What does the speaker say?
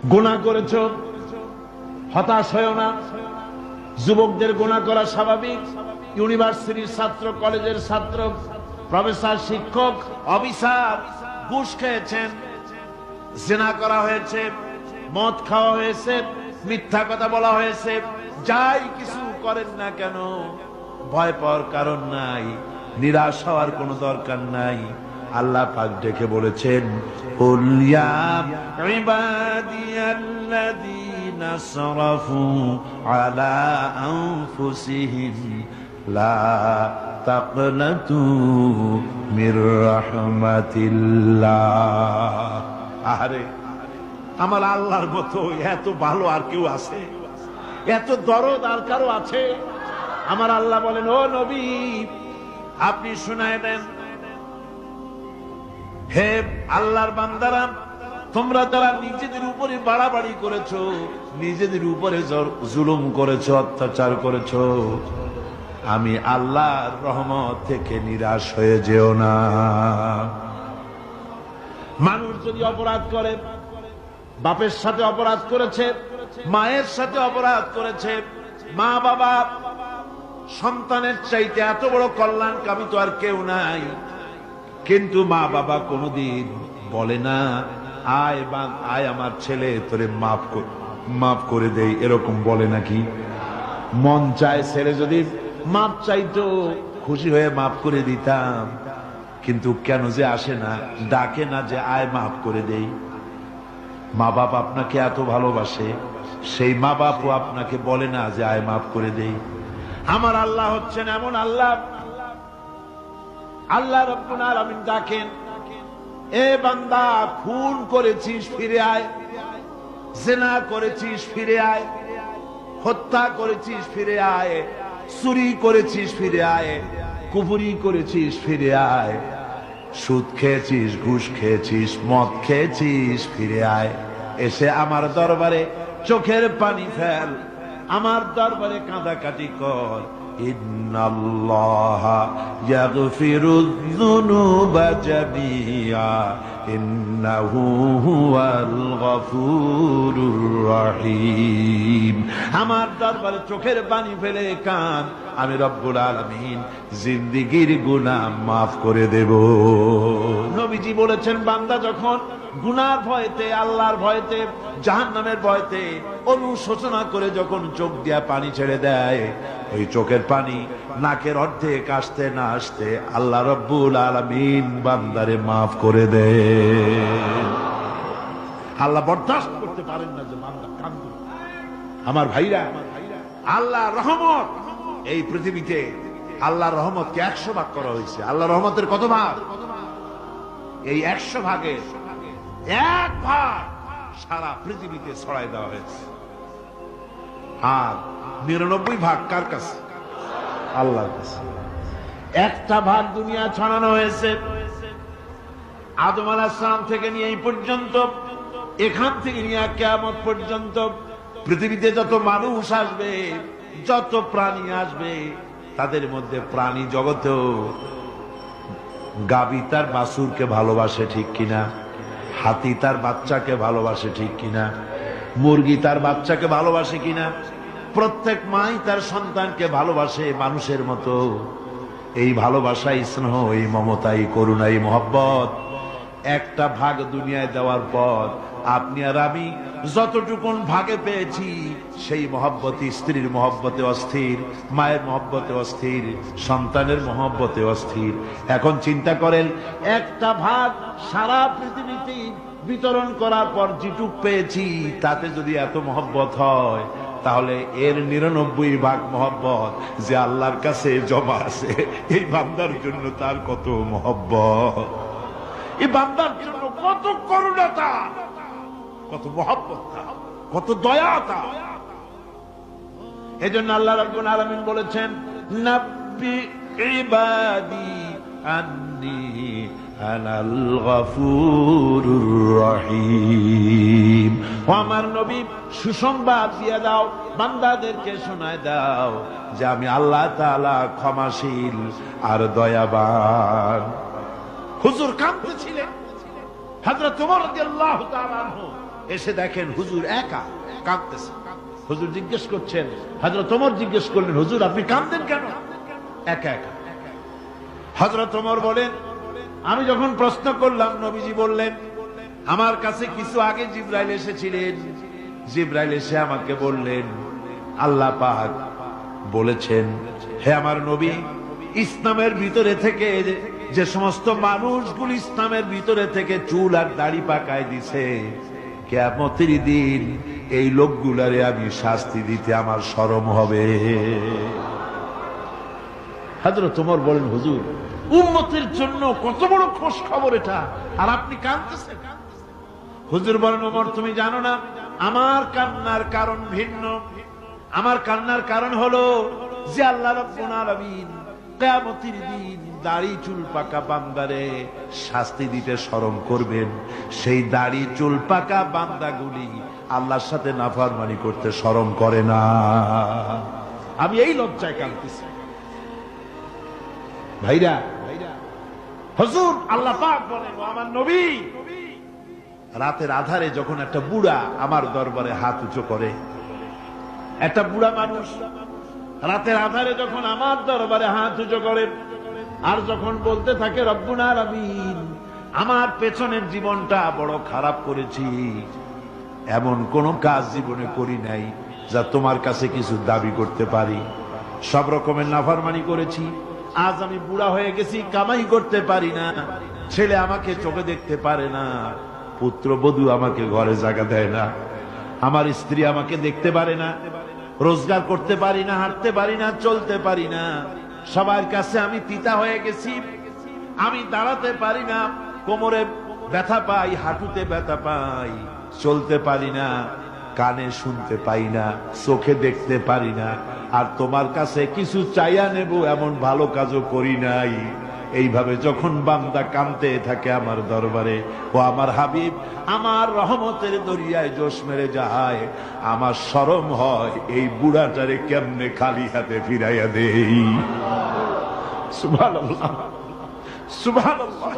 গুনাহ করেছো, হতাশ হয়েও না। যুবকদের গুনাহ করা স্বাভাবিক। ইউনিভার্সিটির ছাত্র, কলেজের ছাত্র, প্রফেসর, শিক্ষক, অফিসার ঘুষ খেয়েছেন, জিনা করা হয়েছে, মদ খাওয়া হয়েছে, মিথ্যা কথা বলা হয়েছে, যাই কিছু করেন না কেন ভয় পাওয়ার কারণ নাই, নিরাশ হওয়ার কোনো দরকার নাই। আল্লাহ পাক ডেকে বলেছেন, কুল ইয়া ইবাদিয়াল্লাযীনা আসরাফু আলা আনফুসিহিম লা তাকনাতু মির রাহমাতিল্লাহ। আরে আমার আল্লাহর মতো এত ভালো আর কেউ আছে? এত দরদ আর কারো আছে? আমার আল্লাহ বলেন, ও নবী আপনি শুনায় দেন, হে আল্লাহর বান্দারা, তোমরা যারা নিজেদের উপরে বাড়াবাড়ি করেছো, নিজেদের উপরে জুলুম করেছো, অত্যাচার করেছো, আমি আল্লাহর রহমত থেকে নিরাশ হয়ে যেও না। মানুষ যদি অপরাধ করে, বাপের সাথে অপরাধ করেছে, মায়ের সাথে অপরাধ করেছে, মা বাবা সন্তানের চাইতে এত বড় কল্যাণকামী তো আর কেউ নাই, কিন্তু মা বাবা কোনদিন বলে না আয় আমার ছেলে তোরে মাফ করে দেই, এরকম বলে নাকি? মন চায় ছেলে যদি মাপ চাইতো, খুশি হয়ে মাফ করে দিতাম, কিন্তু কেন যে আসে না, ডাকে না যে আয় মাফ করে দেই। মা বাপ আপনাকে এত ভালোবাসে, সেই মা বাপও আপনাকে বলে না যে আয় মাফ করে দেই। আমার আল্লাহ হচ্ছেন এমন আল্লাহ, আল্লাহ রাব্বুল আলামিন ডাকেন, এ বান্দা খুন করেছিস ফিরে আয়, জিনা করেছিস ফিরে আয়, হত্যা করেছিস ফিরে আয়, চুরি করেছিস ফিরে আয়, কুফরি করেছিস ফিরে আয়, সুদ খেয়েছিস, ঘুষ খেয়েছিস, মদ খেয়েছিস ফিরে আয়, এসে আমার দরবারে চোখের পানি ফেল, আমার দরবারে কাঁদাকাটি কর। ইন্নাল্লাহা ইয়াগফিরুয যুনুবা জামিআ ইন্নাহু হুয়াল গফুরুর রহিম। আমার দরবারে চোখের পানি ফেলে কান, আমি রব্বুল আলামিন জিন্দেগীর গুনাহ মাফ করে দেব। নবীজি বলেছেন, বান্দা যখন গুনার ভয়তে, আল্লাহর ভয়তে, জাহান্নামের ভয়তে অনুশোচনা করে যখন চোখ দিয়া পানি ছেড়ে দেয়, ওই চোখের পানি নাকের অর্ধেক আসতে না আসতে আল্লাহ রব্বুল আলামিন বান্দারে মাফ করে দেয়। আল্লাহ বরদাস্ত করতে পারেন না যে বান্দা কাঁদবে। আমার ভাইরা, আল্লাহর রহমত এই পৃথিবীতে, আল্লাহর রহমতকে 100 ভাগ করা হয়েছে। আল্লাহর রহমতের কত ভাগ? এই 100 ভাগের 1 ভাগ সারা পৃথিবীতে ছড়াই দেওয়া হয়েছে। আর 99 ভাগ কার কাছে? আল্লাহর কাছে। 1টা ভাগ দুনিয়া ছড়ানো হয়েছে আদম আলাইহিস সালাম থেকে নিয়ে এই পর্যন্ত, এখান থেকে নিয়ে কিয়ামত পর্যন্ত পৃথিবীতে যত মানুষ আসবে, যত প্রাণী আসবে, তাদের মধ্যে প্রাণী জগতেও গাভী তার বাছুরকে ভালোবাসে ঠিক কিনা, হাতি তার বাচ্চাকে ভালোবাসে ঠিক কিনা, মুরগি তার বাচ্চাকে ভালোবাসে কিনা, প্রত্যেক মাই তার সন্তানকে ভালোবাসে মানুষের মতো। এই ভালোবাসা, স্নেহ, এই মমতা, এই করুণা, এই মহব্বত 1টা ভাগ দুনিয়ায় দেওয়ার পর আপনি আর আমি যতটুকুন ভাগে পেয়েছি, সেই মহব্বতে, স্ত্রীর মহব্বতে অস্থির, মায়ের মহব্বতে অস্থির, সন্তানের মহব্বতে অস্থির। এখন চিন্তা করেন, 1টা ভাগ সারা পৃথিবীতে বিতরণ করার পর যেটুক পেয়েছি, তাতে যদি এত মহব্বত হয়, তাহলে এর 99 ভাগ মহব্বত যে আল্লাহর কাছে জমা আছে, এই বান্দার জন্য তার কত মহব্বত, এই বান্দার জন্য কত করুণা তার, কত মহব্বত তার, কত দয়া তার। এজন্য আল্লাহ রাব্বুল আলামিন বলেছেন, নাব্বি ইবাদি আন্নী আনাল গফুরুর রহিম। ও আমার নবী, সুসংবাদ দিয়ে দাও, বান্দাদেরকে শোনায় দাও যে আমি আল্লাহ তাআলা ক্ষমাশীল আর দয়াবান। হুজুর কাঁদতেছিলেন, হযরত ওমর রাদিয়াল্লাহু তাআলা আনহু এসে দেখেন হুজুর একা কাঁদতেছে। হুজুর জিজ্ঞেস করছেন, হযরত ওমর জিজ্ঞেস করলেন, হুজুর আপনি কাঁদতেন কেন একা একা? হযরত ওমর বলেন, আমি যখন প্রশ্ন করলাম নবীজি বললেন, আমার কাছে কিছু আগে জিবরাইল এসেছিলেন। জিবরাইল এসে আমাকে বললেন, আল্লাহ পাক বলেছেন, হে আমার নবী, ইসলামের ভিতরে থেকে যে সমস্ত মানুষগুলো ইসলামের ভিতরে থেকে চুল আর দাড়ি পাকায় দিছে, কিয়ামতের দিন এই লোকগুলারে আমি শাস্তি দিতে আমার শরম হবে। হযরত ওমর বলেন, হুজুর উম্মতের জন্য কত বড় খোঁজ খবর এটা, আর আপনি কাঁদতেছেন। হুজুর বলেন, ওমর তুমি জানো না আমার কান্নার কারণ ভিন্ন। আমার কান্নার কারণ হলো যে আল্লাহ রাব্বুল আলামিন কিয়ামতের দিন দাড়ি চুল পাকা বান্দারে শাস্তি দিতে শরম করবেন। সেই দাড়ি চুল পাকা বান্দাগুলি আল্লাহর সাথে নাফরমানি করতে শরম করে না। আমি এই লজ্জায় কাঁদতেছি। ভাইরা, হুজুর আল্লাহ পাক বলেন, আমার নবী রাতের আধারে যখন একটা বুড়া আমার দরবারে হাত উঁচু করে, একটা বুড়া মানুষ রাতের আধারে যখন আমার দরবারে হাত উঁচু করে, আর যখন বলতে থাকে, রব্বুল আলামিন আমার পেছনের জীবনটা বড় খারাপ করেছি, এমন কোন কাজ জীবনে করি নাই যা তোমার কাছে কিছু দাবি করতে পারি, সব রকমের নাফরমানি করেছি, আজ আমি বুড়া হয়ে গেছি, কামাই করতে পারি না, ছেলে আমাকে চোখে দেখতে পারে না, পুত্রবধূ আমাকে ঘরে জায়গা দেয় না, আমার স্ত্রী আমাকে দেখতে পারে না, রোজগার করতে পারি না, হাঁটতে পারি না, চলতে পারি না, সবার কাছে আমি পিতা হয়ে গেছি, আমি দাঁড়াতে পারি না, কোমরে ব্যথা পাই, হাঁটুতে ব্যথা পাই, চলতে পারি না, কানে শুনতে পাই না, চোখে দেখতে পারি না, আর তোমার কাছে কিছু চাইয়া নেব এমন ভালো কাজও করি নাই। এইভাবে যখন বান্দা কাঁদতে থাকে আমার দরবারে, ও আমার হাবিব আমার রহমতের দরিয়ায় জোশ মেরে যায়, আমার শরম হয় এই বুড়াটারে কেমনে খালি হাতে ফিরাইয়া দেই। সুবহানাল্লাহ, সুবহানাল্লাহ।